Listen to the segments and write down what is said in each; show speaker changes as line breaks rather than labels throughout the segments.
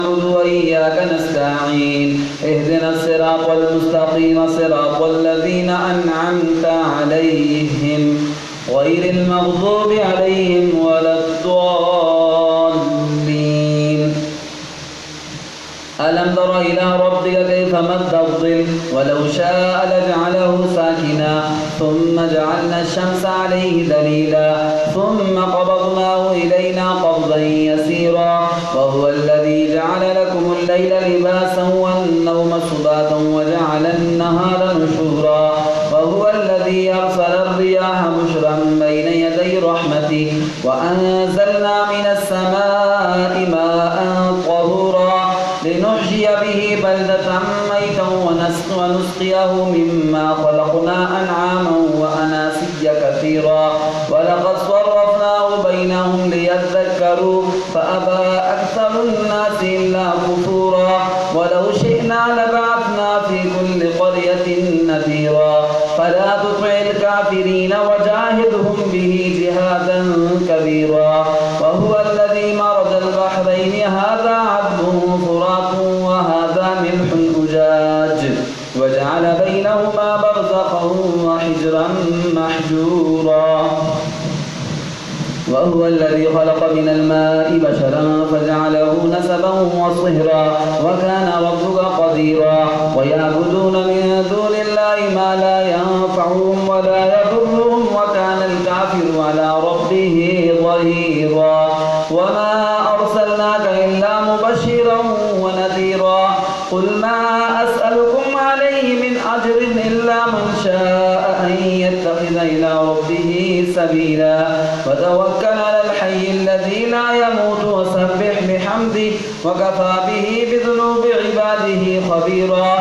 نعبد وإياك نستعين اهدنا الصراط المستقيم صراط الذين أنعمت عليهم غير المغضوب عليهم ولا الضالين. ألم تر إلى ربك كيف مد الظل ولو شاء لجعله ساكنا ثم جعلنا الشمس عليه دليلا ثم قبضناه إلينا قبضا يسيرا وهو الذي جعل لكم الليل لباسا والنوم سباتا وجعل النهار نشورا وهو الذي أرسل الرياح بشرا بين يدي رحمته وأنزلنا من السماء ماء طهورا لنحيي به بلدة ميتا ونسقيه مما خلقنا أنعاما وأناسيا كثيرا ولقد صرفناه بينهم ليذكروا فأبى أكثر الناس إلا كفورا ولو شئنا لبعثنا في كل قرية نذيرا فلا تطع الكافرين وجاهدهم به جهادا كبيرا وهو الذي مرج البحرين هذا عذب فرات وهذا ملح أجاج وجعل بينهما برزخا وحجرا محجورا وهو الذي خلق من الماء بشرا فجعله نسبا وصهرا وكان ربك قديرا ويعبدون من دون الله ما لا ينفعهم ولا يضرهم وكان الكافر على ربه ظهيرا وما أرسلناك إلا مبشرا ونذيرا قل ما أسألكم عليه من أجر إلا من شاء أن يتخذ إلى ربه سبيلا وتوكل على الحي الذي لا يموت وسبح بحمده وكفى به بذنوب عباده خبيرا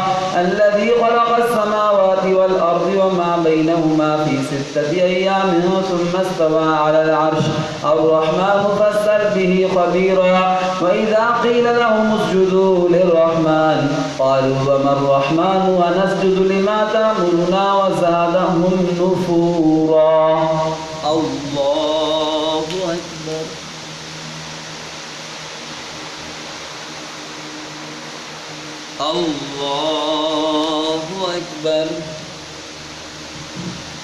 الذي خلق السماوات والأرض وما بينهما في 6 أيام ثم استوى على العرش الرحمن فاسأل به خبيرا وإذا قيل لهم اسجدوا للرحمن قالوا وما الرحمن ونسجد لما تأمرنا وزادهم نفورا. الله أكبر. الله أكبر.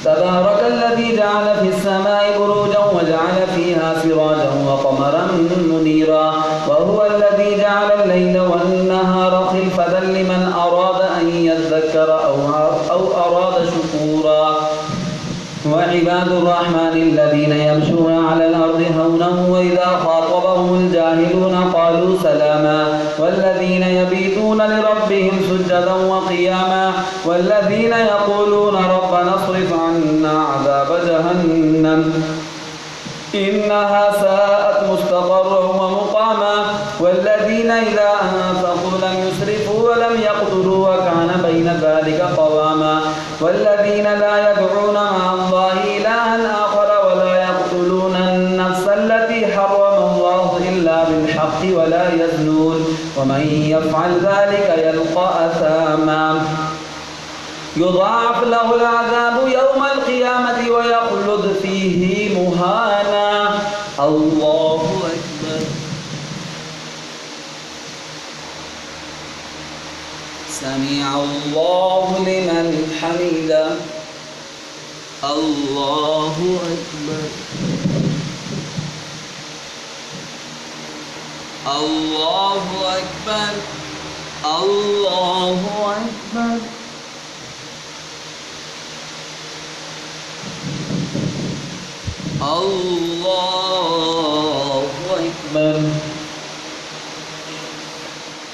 تبارك الذي جعل في السماء بروجا وجعل فيها سراجا وقمرا منيرا وهو الذي جعل الليل والنهار خلفة لمن أراد أن يذكر أو أراد شكورا وعباد الرحمن الذين يمشون على الأرض هونا وإذا خاطبهم الجاهلون قالوا سلاما والذين يبيتون لربهم سجدا وقياما والذين يقولون ربنا اصرف عنا عذاب جهنم إنها ساءت مستقرا ومقاما والذين إذا أنفقوا لم يسرفوا ولم يقتروا وكان بين ذلك قواما والذين لا يدعون مع الله إلها آخر ولا يقتلون النفس التي حرم الله إلا بالحق ولا يزنون ومن يفعل ذلك يلقى أثاما يضاعف له العذاب يوم القيامة ويخلد فيه مهانا. الله أكبر. سمع الله لمن حمده. الله أكبر. الله أكبر. الله أكبر. الله أكبر.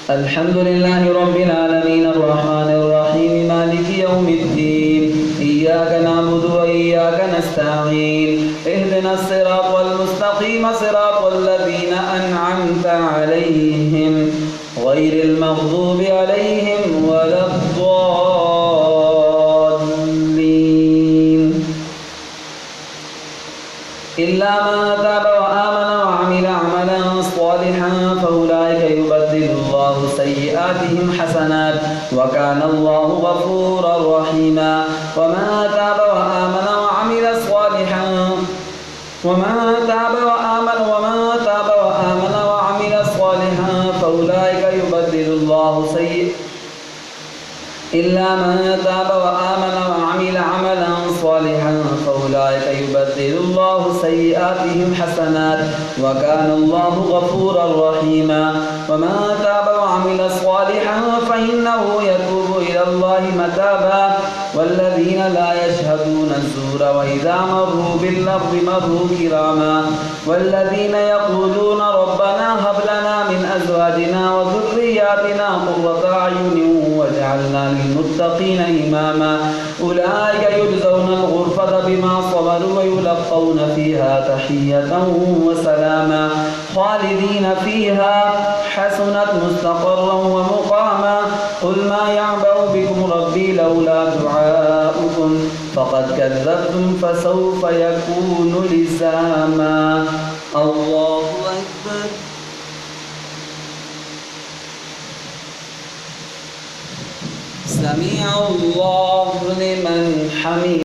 الحمد لله رب العالمين الرحمن الرحيم مالك يوم الدين إياك نعبد وإياك نستعين اهدنا الصراط المستقيم صراط الذين أنعمت عليهم غير المغضوب عليهم ولا الضالين إلا من تاب وآمن وعمل عملا صالحا فأولئك يبدل الله سيئاتهم حسنات وكان الله غفورا رحيما ومن تاب وآمن وعمل صالحا فأولئك إلا من تاب وآمن وعمل عملا صالحا فأولئك يبدل الله سيئاتهم حسنات وكان الله غفورا رحيما. ومن تاب وعمل صالحا فإنه يتوب إلى الله متابا. والذين لا يشهدون الزور وإذا مروا باللغو مروا كراما. والذين يقولون ربنا هب لنا من أزواجنا وذرياتنا قرة أعين واجعلنا للمتقين إماما. أولئك يجزون الغرفة بما صبروا ويلقون فيها تحية وسلاما خالدين فيها حسنت مستقرا ومقاما. قل ما يعبأ بكم ربي لولا دعاؤكم فقد كذبتم فسوف يكون لزاما. الله أكبر. سمع الله لمن حمده.